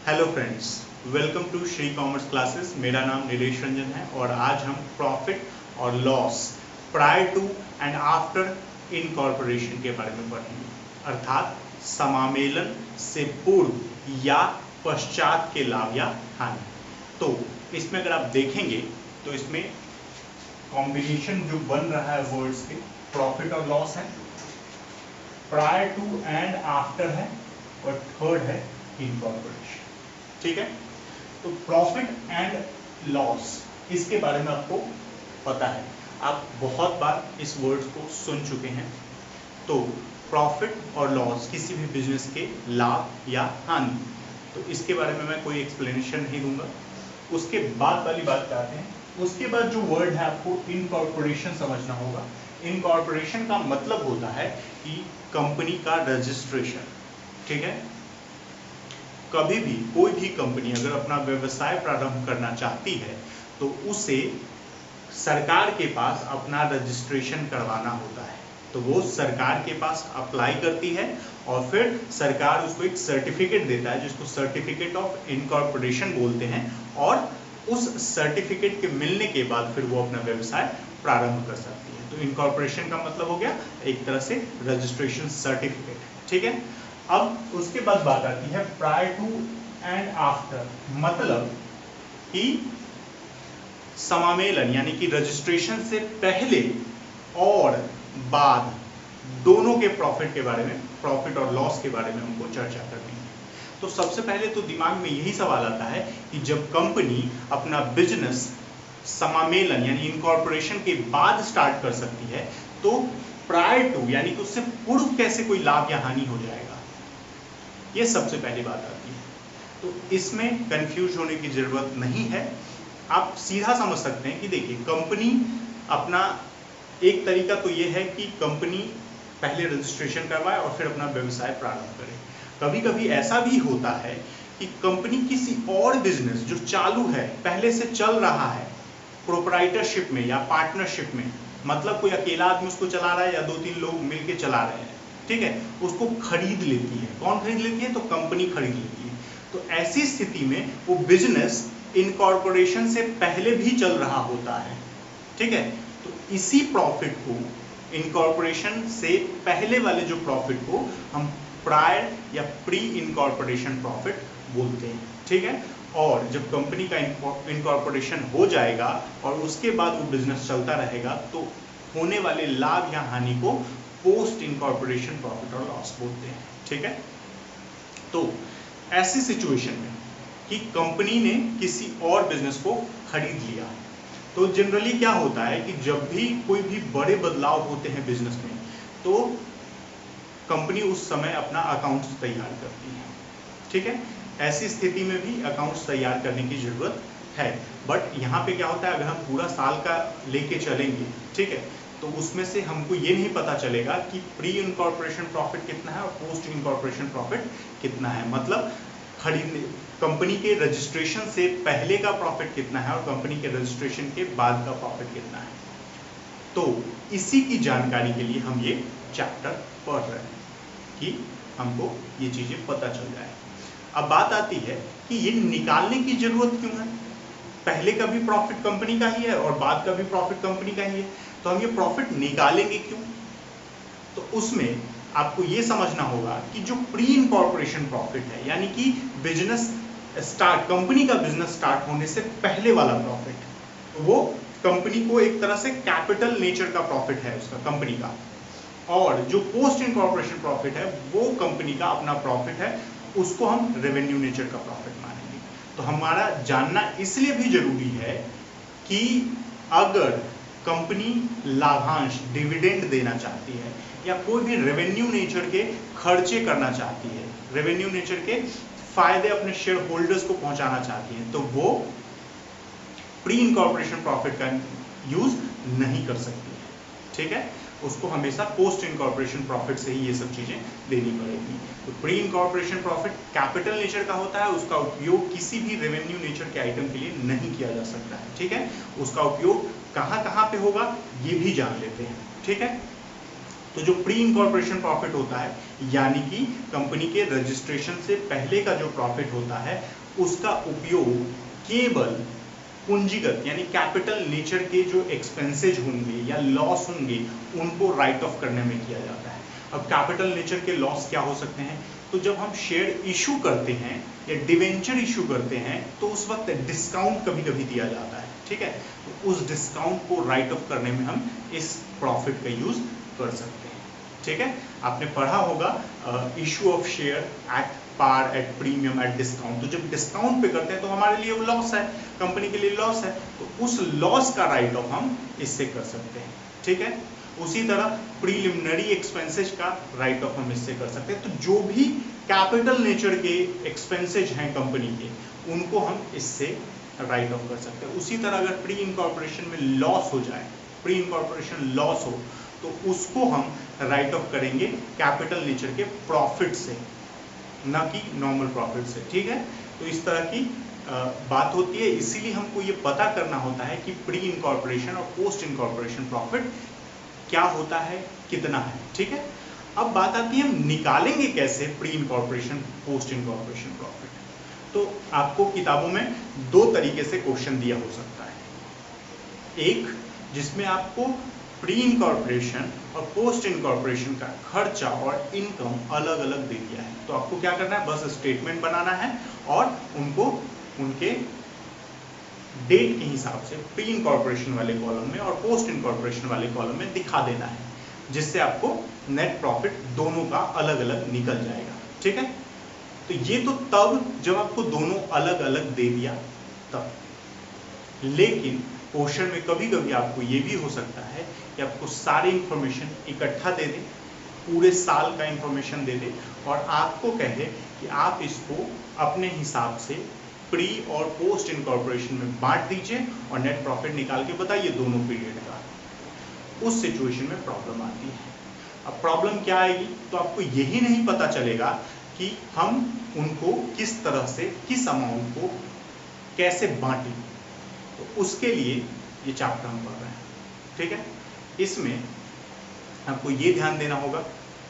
Hello friends, welcome to Shri commerce classes. मेरा नाम नीलेश रंजन है और आज हम प्रॉफिट और loss prior to and after incorporation के बारे में पढ़ेंगे, अर्थात समामेलन से पूर्व या पश्चात के लाभ या हानि। तो इसमें अगर आप देखेंगे तो इसमें कॉम्बिनेशन जो बन रहा है वर्ड्स के, प्रॉफिट और लॉस है, प्रायर टू एंड आफ्टर है और थर्ड है इनकॉर्पोरेशन। ठीक है, तो प्रॉफिट एंड लॉस इसके बारे में आपको पता है, आप बहुत बार इस वर्ड्स को सुन चुके हैं। तो प्रॉफिट और लॉस किसी भी बिजनेस के लाभ या हानि, तो इसके बारे में मैं कोई एक्सप्लेनेशन नहीं दूंगा। उसके बाद वाली बात करते हैं। उसके बाद जो वर्ड है आपको इनकॉर्पोरेशन समझना होगा। इनकॉर्पोरेशन का मतलब होता है कि कंपनी का रजिस्ट्रेशन। ठीक है, कभी भी कोई भी कंपनी अगर अपना व्यवसाय प्रारंभ करना चाहती है तो उसे सरकार के पास अपना रजिस्ट्रेशन करवाना होता है। तो वो सरकार के पास अप्लाई करती है और फिर सरकार उसको एक सर्टिफिकेट देता है जिसको सर्टिफिकेट ऑफ इनकॉर्पोरेशन बोलते हैं, और उस सर्टिफिकेट के मिलने के बाद फिर वो अपना व्यवसाय प्रारंभ कर सकती है। तो इनकॉर्पोरेशन का मतलब हो गया एक तरह से रजिस्ट्रेशन सर्टिफिकेट। ठीक है, अब उसके बाद बात आती है प्रायर टू एंड आफ्टर, मतलब कि समामेलन यानी कि रजिस्ट्रेशन से पहले और बाद दोनों के प्रॉफिट के बारे में, प्रॉफिट और लॉस के बारे में हमको चर्चा करनी है। तो सबसे पहले तो दिमाग में यही सवाल आता है कि जब कंपनी अपना बिजनेस समामेलन यानी इनकॉर्पोरेशन के बाद स्टार्ट कर सकती है तो प्रायर टू यानी कि उससे पूर्व कैसे कोई लाभ या हानि हो जाएगा, ये सबसे पहली बात आती है। तो इसमें कंफ्यूज होने की जरूरत नहीं है, आप सीधा समझ सकते हैं कि देखिए कंपनी अपना, एक तरीका तो ये है कि कंपनी पहले रजिस्ट्रेशन करवाए और फिर अपना व्यवसाय प्रारंभ करे। कभी कभी ऐसा भी होता है कि कंपनी किसी और बिजनेस जो चालू है, पहले से चल रहा है, प्रोप्राइटरशिप में या पार्टनरशिप में, मतलब कोई अकेला आदमी उसको चला रहा है या 2-3 लोग मिलकर चला रहे हैं, ठीक है, उसको खरीद लेती है। कौन खरीद लेती है? तो कंपनी खरीद लेती है। तो ऐसी स्थिति में वो बिजनेस इनकॉर्पोरेशन से पहले भी चल रहा होता है। ठीक है, तो इसी प्रॉफिट को, इनकॉर्पोरेशन से पहले वाले जो प्रॉफिट को हम प्रायर या प्री इनकॉर्पोरेशन प्रॉफिट बोलते हैं। ठीक है, और जब कंपनी का इनकॉर्पोरेशन हो जाएगा और उसके बाद वो बिजनेस चलता रहेगा तो होने वाले लाभ या हानि को पोस्ट इनकॉर्पोरेशन प्रॉफिट और लॉस बोलते हैं। ठीक है, तो ऐसी सिचुएशन में कि कंपनी ने किसी और बिजनेस को खरीद लिया, तो जनरली क्या होता है कि जब भी कोई भी बड़े बदलाव होते हैं बिजनेस में तो कंपनी उस समय अपना अकाउंट्स तैयार करती है। ठीक है, ऐसी स्थिति में भी अकाउंट्स तैयार करने की जरूरत है। बट यहाँ पे क्या होता है, अगर हम पूरा साल का लेके चलेंगे, ठीक है, तो उसमें से हमको ये नहीं पता चलेगा कि प्री इनकॉर्पोरेशन प्रॉफिट कितना है और पोस्ट इनकॉर्पोरेशन प्रॉफिट कितना है, मतलब खरीदने, कंपनी के रजिस्ट्रेशन से पहले का प्रॉफिट कितना है और कंपनी के रजिस्ट्रेशन के बाद का प्रॉफिट कितना है। तो इसी की जानकारी के लिए हम ये चैप्टर पढ़ रहे हैं कि हमको ये चीजें पता चल जाए। अब बात आती है कि ये निकालने की जरूरत क्यों है? पहले का भी प्रॉफिट कंपनी का ही है और बाद का भी प्रॉफिट कंपनी का ही है, तो हम ये प्रॉफिट निकालेंगे क्यों? तो उसमें आपको ये समझना होगा कि जो प्री इनकॉर्पोरेशन प्रॉफिट है, यानी कि बिजनेस स्टार्ट, कंपनी का बिजनेस स्टार्ट होने से पहले वाला प्रॉफिट, वो कंपनी को एक तरह से कैपिटल नेचर का प्रॉफिट है उसका, कंपनी का। और जो पोस्ट इनकॉर्पोरेशन प्रॉफिट है वो कंपनी का अपना प्रॉफिट है, उसको हम रेवेन्यू नेचर का प्रॉफिट मानेंगे। तो हमारा जानना इसलिए भी जरूरी है कि अगर कंपनी लाभांश, डिविडेंड देना चाहती है या कोई भी रेवेन्यू नेचर के खर्चे करना चाहती है, रेवेन्यू नेचर के फायदे अपने शेयर होल्डर्स को पहुंचाना चाहती है, तो वो प्री इनकॉर्पोरेशन प्रॉफिट का यूज नहीं कर सकती है। ठीक है, उसको हमेशा पोस्ट इनकॉर्पोरेशन प्रॉफिट से ही ये सब चीजें देनी पड़ेगी। तो pre incorporation profit capital nature का होता है, उसका उपयोग किसी भी रेवेन्यू नेचर के आइटम के लिए नहीं किया जा सकता है। ठीक है, उसका उपयोग कहाँ कहाँ पे होगा ये भी जान लेते हैं। ठीक है, तो जो प्री इनकॉर्पोरेशन प्रॉफिट होता है यानी कि कंपनी के रजिस्ट्रेशन से पहले का जो प्रॉफिट होता है उसका उपयोग केवल पूंजीगत यानी कैपिटल नेचर के जो एक्सपेंसेज होंगे या लॉस होंगे उनको राइट ऑफ करने में किया जाता है। अब कैपिटल नेचर के लॉस क्या हो सकते हैं? तो जब हम शेयर इशू करते हैं या डिवेंचर इशू करते हैं तो उस वक्त डिस्काउंट कभी कभी दिया जाता है, ठीक है। तो उस डिस्काउंट को राइट ऑफ करने में हम इस प्रॉफिट का यूज कर सकते हैं, ठीक है। आपने पढ़ा होगा issue of share at par, at premium, at discount. तो जब डिस्काउंट पे करते हैं तो हमारे लिए वो लॉस है, कंपनी के लिए लॉस है, तो उस लॉस का राइट ऑफ हम इससे कर सकते हैं, ठीक है। उसी तरह प्रीलिमिनरी एक्सपेंसेज का राइट ऑफ हम इससे कर सकते हैं। तो जो भी कैपिटल नेचर के एक्सपेंसेज हैं कंपनी के, उनको हम इससे राइट ऑफ कर सकते हैं। उसी तरह अगर प्री इनकॉर्पोरेशन में लॉस हो जाए, प्री इनकॉर्पोरेशन लॉस हो, तो उसको हम राइट ऑफ करेंगे कैपिटल नेचर के प्रॉफिट से, ना कि नॉर्मल प्रॉफिट से, ठीक है। तो इस तरह की बात होती है। इसीलिए हमको ये पता करना होता है कि प्री इनकॉर्पोरेशन और पोस्ट इनकॉर्पोरेशन प्रॉफिट क्या होता है, कितना है, ठीक है। अब बात आती है हम निकालेंगे कैसे pre incorporation post incorporation profit. तो आपको किताबों में दो तरीके से क्वेश्चन दिया हो सकता है। एक जिसमें आपको प्री इनकॉर्पोरेशन और पोस्ट इनकॉर्पोरेशन का खर्चा और इनकम अलग अलग दे दिया है। तो आपको क्या करना है, बस स्टेटमेंट बनाना है और उनको उनके डेट के हिसाब से प्री इनकॉर्पोरेशन वाले कॉलम में और पोस्ट इनकॉर्पोरेशन वाले कॉलम में दिखा देना है, जिससे आपको नेट प्रॉफिट दोनों का अलग अलग निकल जाएगा, ठीक है। तो ये तो तब जब आपको दोनों अलग अलग दे दिया तब। लेकिन क्वेश्चन में कभी कभी आपको ये भी हो सकता है कि आपको सारी इंफॉर्मेशन इकट्ठा दे दे, पूरे साल का इंफॉर्मेशन दे दे और आपको कहे कि आप इसको अपने हिसाब से प्री और पोस्ट इनकॉर्पोरेशन में बांट दीजिए और नेट प्रॉफिट निकाल के बताइए दोनों पीरियड का। उस सिचुएशन में प्रॉब्लम आती है। अब प्रॉब्लम क्या आएगी, तो आपको यही नहीं पता चलेगा कि हम उनको किस तरह से, किस अमाउंट को कैसे बांटें। तो उसके लिए ये चैप्टर हम पढ़ रहे हैं, ठीक है। इसमें आपको ये ध्यान देना होगा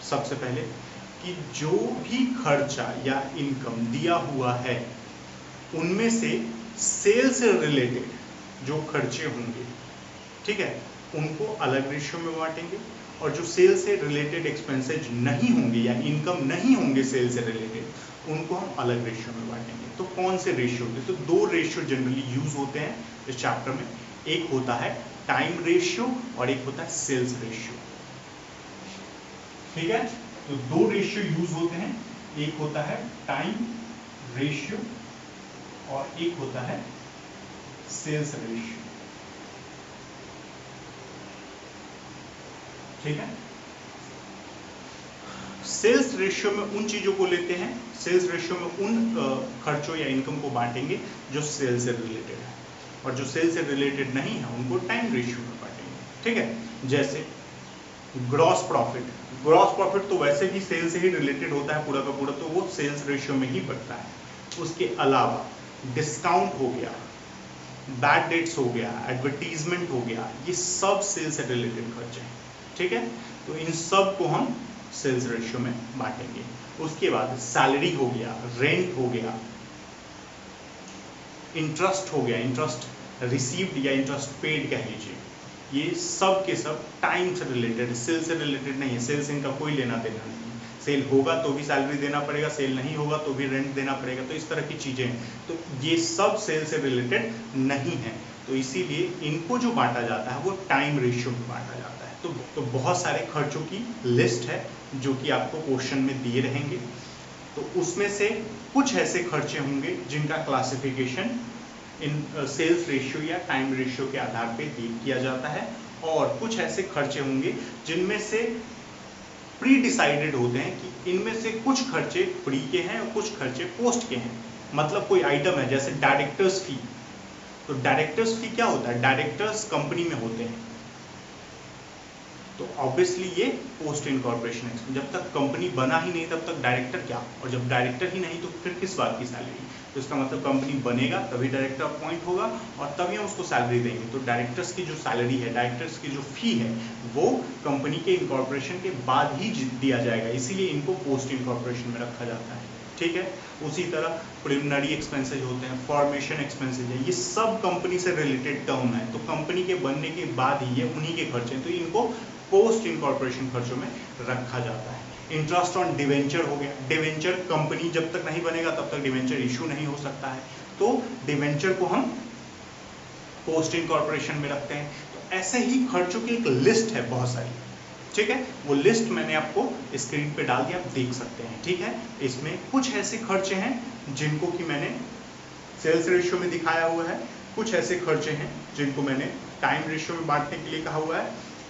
सबसे पहले कि जो भी खर्चा या इनकम दिया हुआ है उनमें से सेल से रिलेटेड जो खर्चे होंगे, ठीक है, उनको अलग रेशियो में बांटेंगे और जो सेल से रिलेटेड एक्सपेंसेज नहीं होंगे या इनकम नहीं होंगे सेल से रिलेटेड, उनको हम अलग रेशियो में बांटेंगे। तो कौन से रेशियो होते हैं? तो दो रेशियो जनरली यूज होते हैं इस चैप्टर में। एक होता है टाइम रेशियो और एक होता है सेल्स रेशियो, ठीक है। तो दो रेशियो यूज होते हैं, एक होता है टाइम रेशियो और एक होता है सेल्स रेशियो, ठीक है। सेल्स रेशियो में उन चीजों को लेते हैं, सेल्स रेशियो में उन खर्चों या इनकम को बांटेंगे जो सेल से रिलेटेड है, और जो सेल से रिलेटेड नहीं है उनको टाइम रेशियो में बांटेंगे, ठीक है। जैसे ग्रॉस प्रॉफिट, ग्रॉस प्रॉफिट तो वैसे भी सेल से ही रिलेटेड होता है पूरा का पूरा, तो वो सेल्स रेशियो में ही बढ़ता है। उसके अलावा डिस्काउंट हो गया, बैड डेट्स हो गया, एडवर्टीजमेंट हो गया, ये सब सेल से रिलेटेड खर्चे हैं, ठीक है। तो इन सब को हम सेल्स रेशियो में बांटेंगे। उसके बाद सैलरी हो गया, रेंट हो गया, इंटरेस्ट हो गया, इंटरेस्ट रिसीव्ड या इंटरेस्ट पेड कह लीजिए, ये सब के सब टाइम से रिलेटेड, सेल से रिलेटेड नहीं है। सेल से इनका कोई लेना देना नहीं है। सेल होगा तो भी सैलरी देना पड़ेगा, सेल नहीं होगा तो भी रेंट देना पड़ेगा। तो इस तरह की चीजें हैं, तो ये सब सेल से रिलेटेड नहीं है। तो इसीलिए इनको जो बांटा जाता है वो टाइम रेशियो में बांटा जाता है। तो बहुत सारे खर्चों की लिस्ट है जो कि आपको क्वेश्चन में दिए रहेंगे। तो उसमें से कुछ ऐसे खर्चे होंगे जिनका क्लासिफिकेशन इन सेल्स रेशियो या टाइम रेशियो के आधार पे किया जाता है, और कुछ ऐसे खर्चे होंगे जिनमें से प्री डिसाइडेड होते हैं कि इनमें से कुछ खर्चे प्री के हैं और कुछ खर्चे पोस्ट के हैं। मतलब कोई आइटम है जैसे डायरेक्टर्स फी, तो डायरेक्टर्स फी क्या होता है, डायरेक्टर्स कंपनी में होते हैं, तो ऑब्वियसली ये पोस्ट इनकॉर्पोरेशन है। जब तक कंपनी बना ही नहीं तब तक डायरेक्टर क्या, और जब डायरेक्टर ही नहीं तो फिर किस बात की सैलरी। तो इसका मतलब कंपनी बनेगा तभी डायरेक्टर अपॉइंट होगा और तभी हम उसको सैलरी देंगे। तो डायरेक्टर्स की जो सैलरी है, डायरेक्टर्स की जो फी है, वो कंपनी के इनकॉर्पोरेशन के बाद ही दिया जाएगा, इसीलिए इनको पोस्ट इनकॉर्पोरेशन में रखा जाता है, ठीक है। उसी तरह प्रिलिमिनरी एक्सपेंसेज होते हैं, फॉर्मेशन एक्सपेंसेज है, ये सब कंपनी से रिलेटेड टर्म है, तो कंपनी के बनने के बाद ही ये उन्हीं के खर्चे हैं, तो इनको पोस्ट इनकॉर्पोरेशन खर्चों में रखा जाता है। इंटरेस्ट ऑन डिवेंचर हो गया, डिवेंचर कंपनी जब तक नहीं बनेगा तब तक डिवेंचर इशू नहीं हो सकता है, तो डिवेंचर को हम पोस्ट इनकॉर्पोरेशन में रखते हैं। तो ऐसे ही खर्चों की एक लिस्ट है बहुत सारी, ठीक है, वो लिस्ट मैंने आपको स्क्रीन पे डाल दिया, आप देख सकते हैं, ठीक है। इसमें कुछ ऐसे खर्चे हैं जिनको कि मैंने सेल्स रेशियो में दिखाया हुआ है, कुछ ऐसे खर्चे हैं जिनको मैंने टाइम रेशियो में बांटने के लिए कहा हुआ है,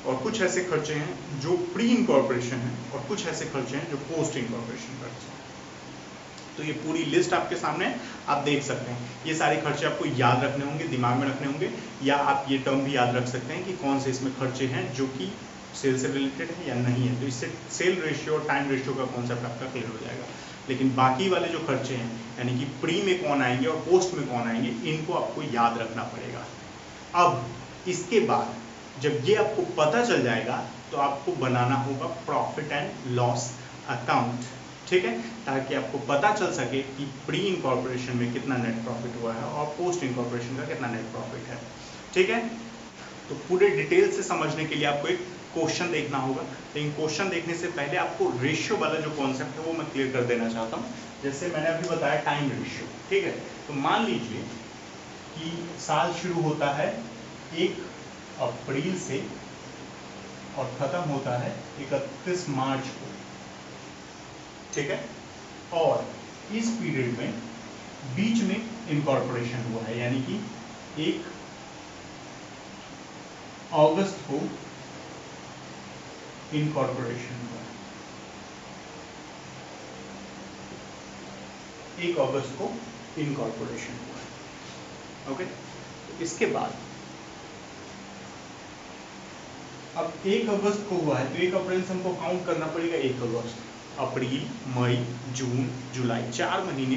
और कुछ ऐसे खर्चे हैं जो प्री इनकॉर्पोरेशन है, और कुछ ऐसे खर्चे हैं जो पोस्ट इनकॉर्पोरेशन खर्चे हैं। तो ये पूरी लिस्ट आपके सामने आप देख सकते हैं। ये सारे खर्चे आपको याद रखने होंगे, दिमाग में रखने होंगे, या आप ये टर्म भी याद रख सकते हैं कि कौन से इसमें खर्चे हैं जो कि सेल से रिलेटेड है या नहीं है। तो इससे सेल रेशियो और टाइम रेशियो का कॉन्सेप्ट आपका क्लियर हो जाएगा। लेकिन बाकी वाले जो खर्चे हैं, यानी कि प्री में कौन आएंगे और पोस्ट में कौन आएंगे, इनको आपको याद रखना पड़ेगा। अब इसके बाद जब ये आपको पता चल जाएगा तो आपको बनाना होगा प्रॉफिट एंड लॉस अकाउंट, ठीक है, ताकि आपको पता चल सके कि प्री इनकॉर्पोरेशन में कितना नेट प्रॉफिट हुआ है और पोस्ट इनकॉर्पोरेशन का कितना नेट प्रॉफिट है, ठीक है। तो पूरे डिटेल से समझने के लिए आपको एक क्वेश्चन देखना होगा, लेकिन क्वेश्चन देखने से पहले आपको रेशियो वाला जो कॉन्सेप्ट है वो मैं क्लियर कर देना चाहता हूँ। जैसे मैंने अभी बताया टाइम रेशियो, ठीक है, तो मान लीजिए कि साल शुरू होता है 1 अप्रैल से और खत्म होता है 31 मार्च को, ठीक है, और इस पीरियड में बीच में इनकॉर्पोरेशन हुआ है, यानी कि 1 अगस्त को इनकॉर्पोरेशन हुआ, 1 अगस्त को इनकॉर्पोरेशन हुआ, ओके। तो इसके बाद अब 1 अगस्त को हुआ है, तो 1 अप्रैल से हमको काउंट करना पड़ेगा 1 अगस्त, अप्रैल, मई, जून, जुलाई, 4 महीने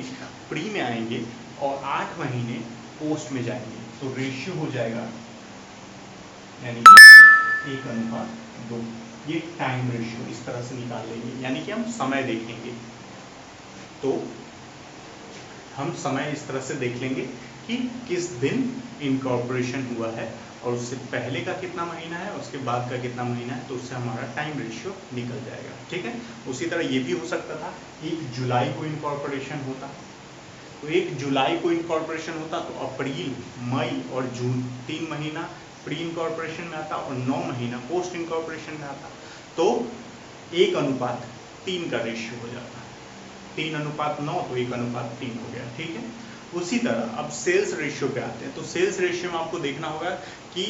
प्री में आएंगे और 8 महीने पोस्ट में जाएंगे, तो रेशियो हो जाएगा यानी कि 1:2। ये टाइम रेशियो इस तरह से निकाल लेंगे, यानी कि हम समय देखेंगे, तो हम समय इस तरह से देख लेंगे कि किस दिन इनकॉर्पोरेशन हुआ है और उससे पहले का कितना महीना है, उसके बाद का कितना महीना है, तो उससे हमारा टाइम रेशियो निकल जाएगा, ठीक है। उसी तरह ये भी हो सकता था 1 जुलाई को इनकॉर्पोरेशन होता, तो 1 जुलाई को इनकॉर्पोरेशन होता तो अप्रैल, मई और जून 3 महीना प्री इनकॉर्पोरेशन में आता और 9 महीना पोस्ट इनकॉर्पोरेशन में आता, तो 1:3 का रेशियो हो जाता है, 3:9 तो 1:3 हो गया, ठीक है। उसी तरह अब सेल्स रेशियो पे आते हैं, तो सेल्स रेशियो में आपको देखना होगा कि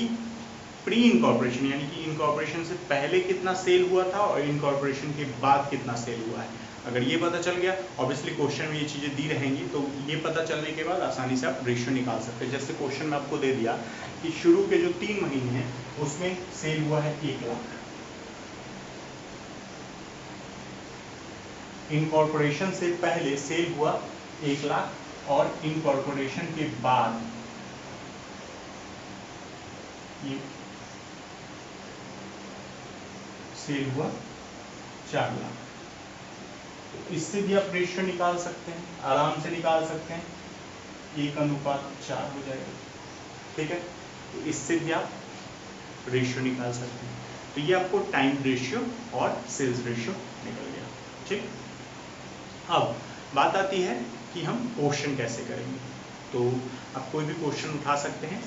प्री इनकॉर्पोरेशन यानी कि इनकॉर्पोरेशन से पहले कितना सेल हुआ था और इनकॉर्पोरेशन के बाद कितना सेल हुआ है। अगर ये पता चल गया, ऑब्वियसली क्वेश्चन में ये चीज़ें दी रहेंगी, तो ये पता चलने के बाद आसानी से आप रेशियो निकाल सकते हैं। जैसे क्वेश्चन में आपको दे दिया कि शुरू के जो 3 महीने हैं उसमें सेल हुआ है 1 लाख, इनकॉर्पोरेशन से पहले सेल हुआ 1 लाख और इनकॉर्पोरेशन के बाद ये सेल हुआ 4 लाख। तो इससे भी आप रेशियो निकाल सकते हैं, आराम से निकाल सकते हैं, 1:4 हो जाएगा, ठीक है। तो इससे भी आप रेशियो निकाल सकते हैं। तो ये आपको टाइम रेशियो और सेल्स रेशियो निकल गया, ठीक। अब बात आती है कि हम क्वेश्चन कैसे करेंगे। तो आप कोई भी क्वेश्चन उठा सकते हैं,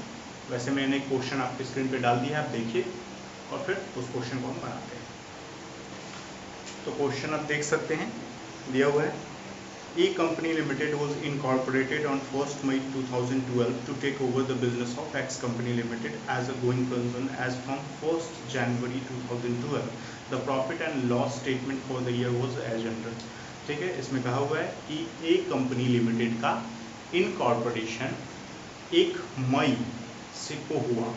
वैसे मैंने क्वेश्चन आपके स्क्रीन पे डाल दिया है, आप देखिए और फिर उस क्वेश्चन को हम बनाते हैं। तो क्वेश्चन आप देख सकते हैं, दिया हुआ है A company limited was incorporated on 1st May 2012 to take over the business of X company limited as a going concern as from 1st January 2012. The profit and loss statement for the year was as under. ठीक है, इसमें कहा हुआ है कि A company limited का incorporation 1 मई से को हुआ,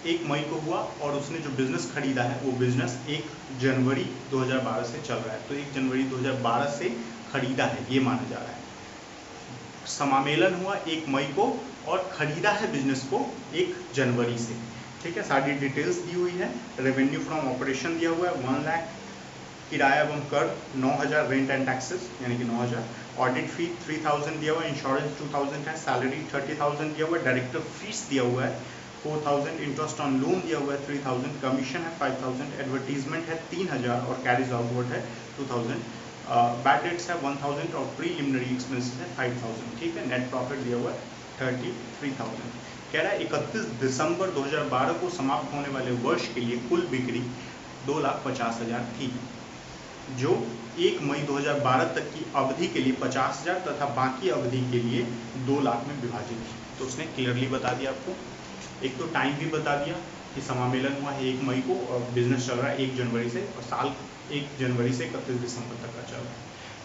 1 मई को हुआ और उसने जो बिजनेस खरीदा है वो बिजनेस 1 जनवरी 2012 से चल रहा है, तो 1 जनवरी 2012 से खरीदा है ये माना जा रहा है। समामेलन हुआ 1 मई को और खरीदा है बिजनेस को 1 जनवरी से, ठीक है। सारी डिटेल्स दी हुई है। रेवेन्यू फ्रॉम ऑपरेशन दिया हुआ है 1 लाख, किराया एवं कर 9,000, रेंट एंड टैक्सेस यानी कि 9,000, ऑडिट फी 3,000 दिया हुआ है, इंश्योरेंस 2,000 है, सैलरी 30,000 दिया हुआ है, डायरेक्टर फीस दिया हुआ है 4,000, इंटरेस्ट ऑन लोन दिया हुआ है 3,000, कमीशन है 5,000, एडवर्टीजमेंट है 3,000 और कैरिज आउटवर्ड है 2,000, बैड डेट्स है 1,000 और प्रीलिमिनरी एक्सपेंसेस है 5,000। ठीक है, नेट प्रॉफिट दिया हुआ है 33,000। कह रहा है 31 दिसंबर 2012 को समाप्त होने वाले वर्ष के लिए कुल बिक्री 2,50,000 थी, जो 1 मई 2012 तक की अवधि के लिए 50,000 तथा बाकी अवधि के लिए 2 लाख में विभाजित थी। तो उसने क्लियरली बता दिया आपको, एक तो टाइम भी बता दिया कि समामेलन हुआ है 1 मई को और बिजनेस चल रहा है 1 जनवरी से और साल 1 जनवरी से 31 दिसंबर तक का चल रहा है।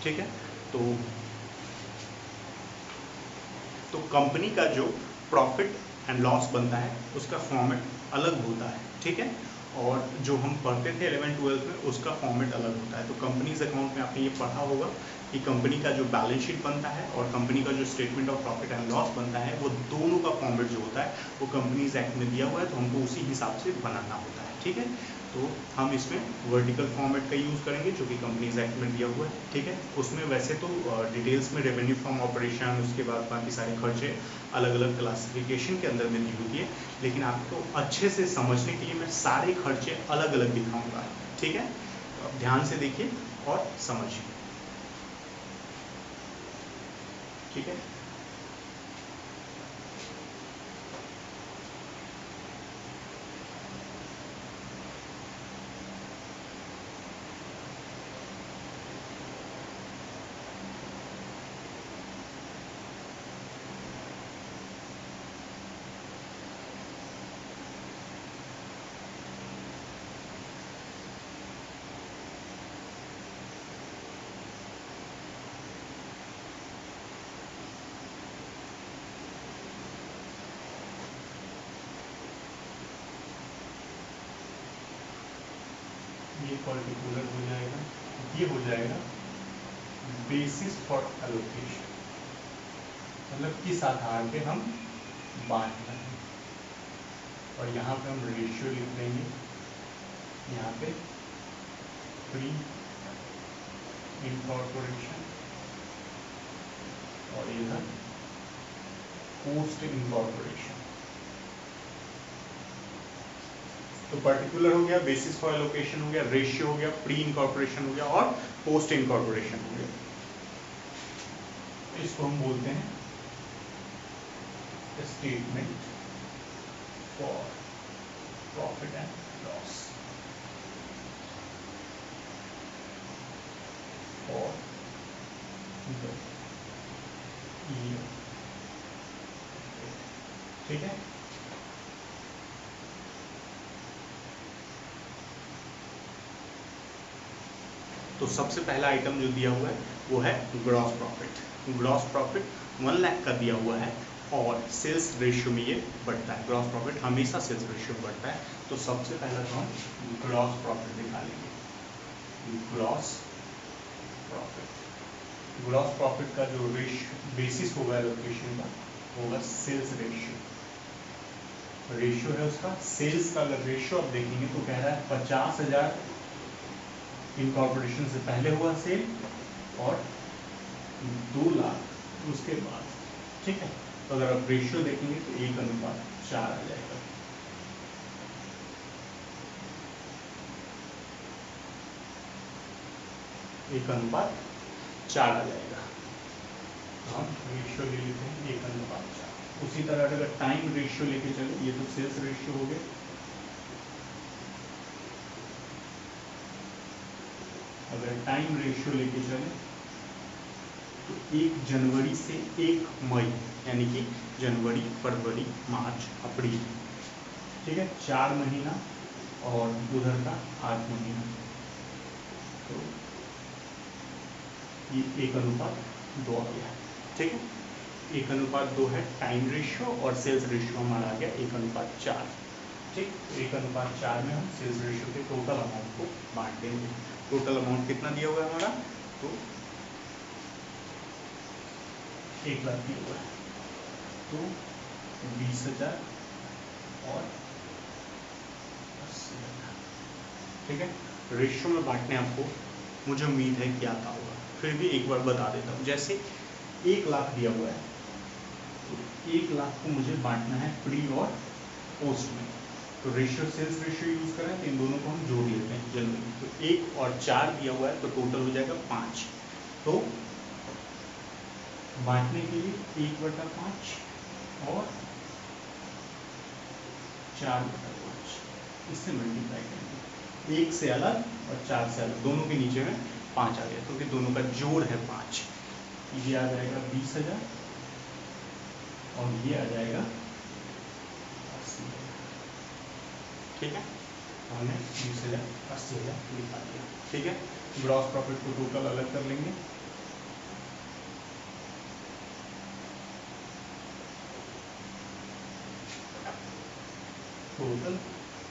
ठीक है, तो कंपनी का जो प्रॉफिट एंड लॉस बनता है उसका फॉर्मेट अलग होता है। ठीक है, और जो हम पढ़ते थे 11th-12th में उसका फॉर्मेट अलग होता है। तो कंपनीज अकाउंट में आपने ये पढ़ा होगा कि कंपनी का जो बैलेंस शीट बनता है और कंपनी का जो statement of profit and loss बनता है वो दोनों का फॉर्मेट जो होता है वो कंपनीज एक्ट में दिया हुआ है, तो हमको उसी हिसाब से बनाना होता है। ठीक है, तो हम इसमें वर्टिकल फॉर्मेट का यूज़ करेंगे जो कि कंपनीज एक्ट में दिया हुआ है। ठीक है, उसमें वैसे तो डिटेल्स में रेवेन्यू फ्रॉम ऑपरेशन, उसके बाद बाकी सारे खर्चे अलग अलग क्लासिफिकेशन के अंदर में दी होती है, लेकिन आपको अच्छे से समझने के लिए मैं सारे खर्चे अलग अलग दिखाऊंगा। ठीक है, तो आप ध्यान से देखिए और समझिए। ठीक है, ये पर्टिकुलर हो जाएगा, ये हो जाएगा बेसिस फॉर एलोकेशन, मतलब किस आधार पे हम बांट रहे हैं। और यहाँ पे हम रेशियो लिख देंगे, यहाँ पे प्री इनकॉर्पोरेशन और इधर पोस्ट इनकॉर्पोरेशन। तो पर्टिकुलर हो गया, बेसिस फॉर एलोकेशन हो गया, रेशियो हो गया, प्री इनकॉर्पोरेशन हो गया और पोस्ट इनकॉर्पोरेशन हो गया। इसको हम बोलते हैं statement for profit and loss for the year. ठीक है, तो सबसे पहला आइटम जो दिया हुआ है वो है gross profit. Gross profit 1 lakh का दिया हुआ है और सेल्स रेशियो में ये बढ़ता है। ग्रॉस प्रॉफिट हमेशा सेल्स रेशियो में बढ़ता है। तो सबसे पहला तो हम ग्रॉस प्रॉफिट निकालेंगे। ग्रॉस प्रॉफिट, ग्रॉस प्रॉफिट का जो बेसिस होगा एलोकेशन का होगा सेल्स रेशियो। रेशियो है उसका सेल्स का, अगर रेशियो आप देखेंगे तो कह रहा है 50,000 इनकॉर्पोरेशन से पहले हुआ सेल और 2 लाख उसके बाद। ठीक है, तो अगर आप रेशियो देखेंगे तो 1:4 आ जाएगा। एक अनुपात 4 आ जाएगा। तो हम रेशियो ले लेते हैं 1:4। उसी तरह अगर टाइम रेशियो लेके चले, ये तो सेल्स रेशियो हो गया, अगर टाइम रेशियो लेके चले तो 1 जनवरी से 1 मई यानी कि जनवरी, फरवरी, मार्च, अप्रैल। ठीक है, 4 महीना और उधर का 8 महीना। तो ये 1:2 आ गया। ठीक है, 1:2 है टाइम रेशियो और सेल्स रेशियो हमारा आ गया 1:4। ठीक, 1:4 में हम सेल्स रेशियो के टोटल अमाउंट को बांट देंगे। टोटल अमाउंट कितना दिया हुआ है हमारा, तो 1 लाख दिया हुआ है, तो 20,000 और 80,000। ठीक है, रेशियो में बांटने आपको मुझे उम्मीद है कि आता होगा, फिर भी एक बार बता देता हूँ। जैसे 1 लाख दिया हुआ है, तो 1 लाख को मुझे बांटना है प्री और पोस्ट में, तो रेशियो सेल्स रेशियो यूज करें तो इन दोनों को हम जोड़ लेते हैं जनरली। तो 1 और 4 दिया हुआ है तो टोटल हो जाएगा 5। तो बांटने के लिए 1/5 और 4/5 इससे मल्टीप्लाई करेंगे, 1 से अलग और 4 से अलग, दोनों के नीचे में 5 आ गया, क्योंकि दोनों का जोड़ है 5। ये आ जाएगा 20,000 और ये आ जाएगा 80,000। ठीक है, हमने 20,000 80,000 लिखा दिया। ठीक है, ग्रॉस प्रॉफिट को टोटल अलग कर लेंगे। टोटल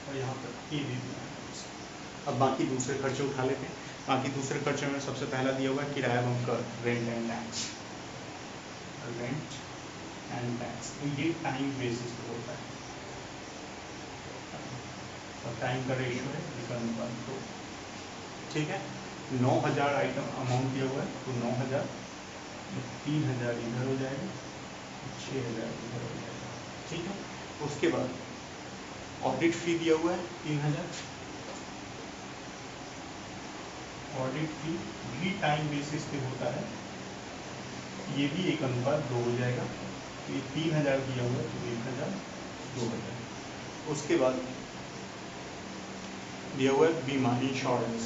और यहाँ पर ये भी दिया है। अब बाकी दूसरे खर्चे उठा लेते हैं। बाकी दूसरे खर्चे में सबसे पहला दिया हुआ है किराया एवं कर, rent and tax. Rent and tax ये टाइम बेसिस पे होता है और टाइम का रेशियो है 1:2। ठीक है, 9,000 आइटम अमाउंट दिया हुआ है, तो 9,000, 3,000 इधर हो जाएगा, 6,000 इधर हो जाएगा। ठीक है, उसके बाद ऑडिट फी दिया हुआ है 3,000। ऑडिट फी भी टाइम बेसिस पे होता है, ये भी 1:2 हो जाएगा। तो ये 3,000 दिया हुआ है तो 1,000, 2,000। उसके बाद दिया हुआ है बीमा, इंश्योरेंस।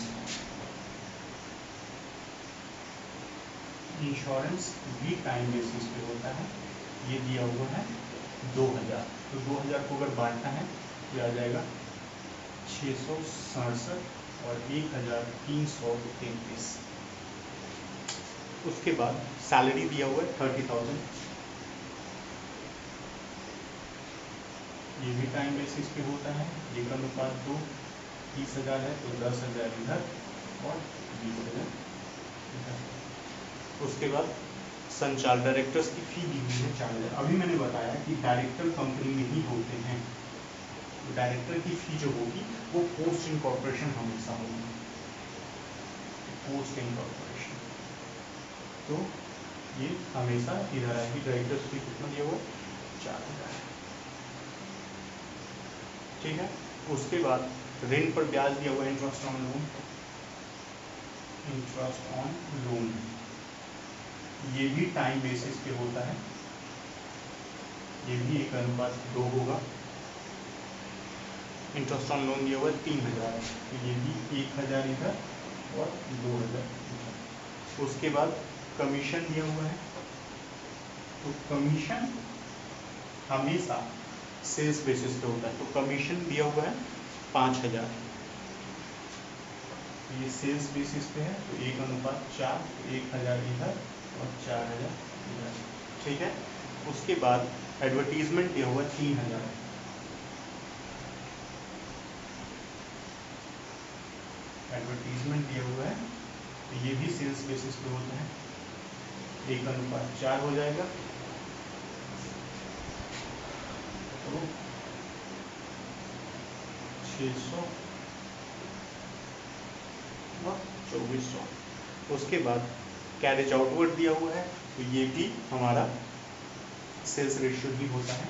इंश्योरेंस भी टाइम बेसिस पे होता है, ये दिया हुआ है 2,000। तो 2,000 को अगर बांटना है ये आ जाएगा 667 और 1,333। उसके बाद सैलरी दिया हुआ है 30,000, ये भी टाइम बेसिस पे होता है, 1:2। 30,000 है तो 10,000 इधर और 20,000 इधर। उसके बाद संचालन, डायरेक्टर्स की फी दी हुई है 4,000। अभी मैंने बताया कि डायरेक्टर कंपनी में ही होते हैं, तो डायरेक्टर की फी जो होगी वो पोस्ट इनकॉर्पोरेशन हमेशा होगी, पोस्ट इनकॉर्पोरेशन। तो ये हमेशा इधर आएगी। डायरेक्टर्स फी कितना दिया हुआ है? 4,000। ठीक है, उसके बाद रेंट पर ब्याज दिया हुआ है, interest on loan. Interest on loan ये भी टाइम बेसिस पे होता है, ये भी 1:2 होगा। इंटरेस्ट ऑन लोन दिया हुआ है 3,000, तो ये भी 1,000 इधर और 2,000 इधर। उसके बाद कमीशन दिया हुआ है, तो कमीशन हमेशा सेल्स बेसिस पे होता है, तो कमीशन दिया हुआ है 5,000। ये सेल्स बेसिस पे है तो 1:4, 1,000 इधर और 4,000 इधर। ठीक है, उसके बाद एडवर्टीजमेंट दिया हुआ 3,000। एडवर्टीजमेंट दिया हुआ है तो ये भी सेल्स बेसिस पे होता है, 1:4 हो जाएगा। तो 600 और 2,400। उसके बाद कैरेज आउटवर्ड दिया हुआ है, तो ये भी हमारा सेल्स रेशियो ही होता है।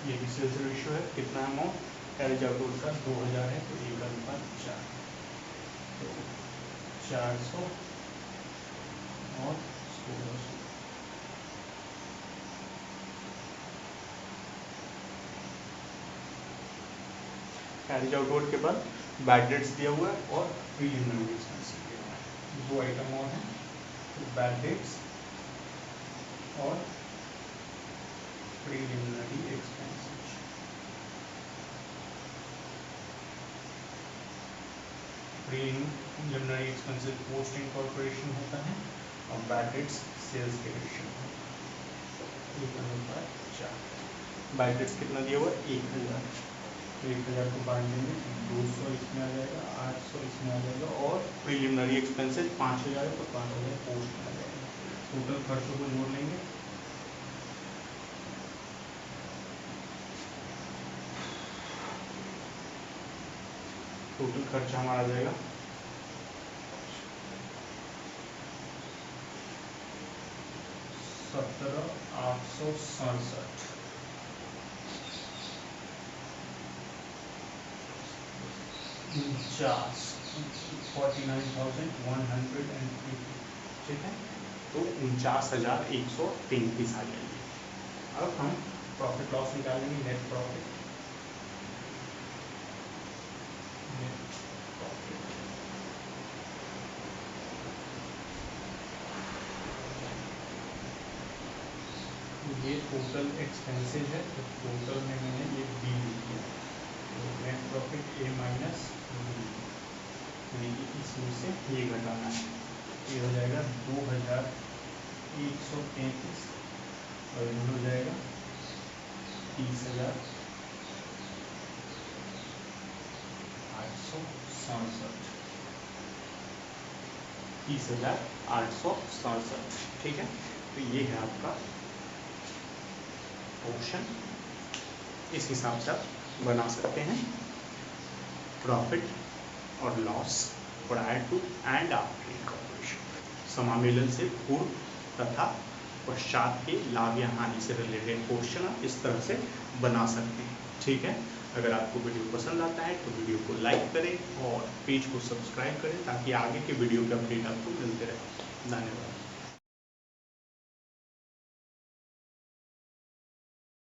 ये भी सेल्स रेशियो है। कितना अमाउंट कैरेज आउटवर्ड का? 2,000 है तो 1:4, तो 400 और 1,600। कैरेज आउटवर्ड के बाद बैड डेट्स दिया हुआ है और प्रीलिमिनरी एक्सपेंसेस दिया हुआ है। 2 आइटम और हैं, तो बैड डेट्स और preliminary expenses. Preliminary expenses post incorporation होता है और बैड डेट्स सेल्स के रेशियो है। 1:4। बैड डेट्स कितना दिया हुआ है? 1,000। 1,000 को बांट देंगे, 200 इसमें आ जाएगा, 800 इसमें आ जाएगा और प्रीलिमिनरी एक्सपेंसेस 5,000 है तो 5,000 पोस्ट में आ जाएगा। टोटल खर्चों को जोड़ लेंगे, टोटल खर्चा हमारा आ जाएगा 17,867 49,180। ठीक है, तो 49,133 आ जाएगी। अब हम प्रॉफिट लॉस निकालेंगे, नेट प्रॉफिट। ये टोटल एक्सपेंसेस है, तो टोटल में मैंने ये बी लिख दिया, तो नेट प्रॉफिट ए माइनस बी, यानी कि इसमें से ये घटाना है। ये हो जाएगा 2,133 और ये हो जाएगा 30,867। 30,867। ठीक है, तो ये है आपका पोर्शन। इस हिसाब से आप बना सकते हैं प्रॉफिट और loss prior to and after incorporation, समामेलन से पूर्व तथा पश्चात के लाभ या हानि से रिलेटेड क्वेश्चन आप इस तरह से बना सकते हैं। ठीक है, अगर आपको वीडियो पसंद आता है तो वीडियो को लाइक करें और पेज को सब्सक्राइब करें ताकि आगे के वीडियो के अपडेट आपको मिलते रहे। धन्यवाद।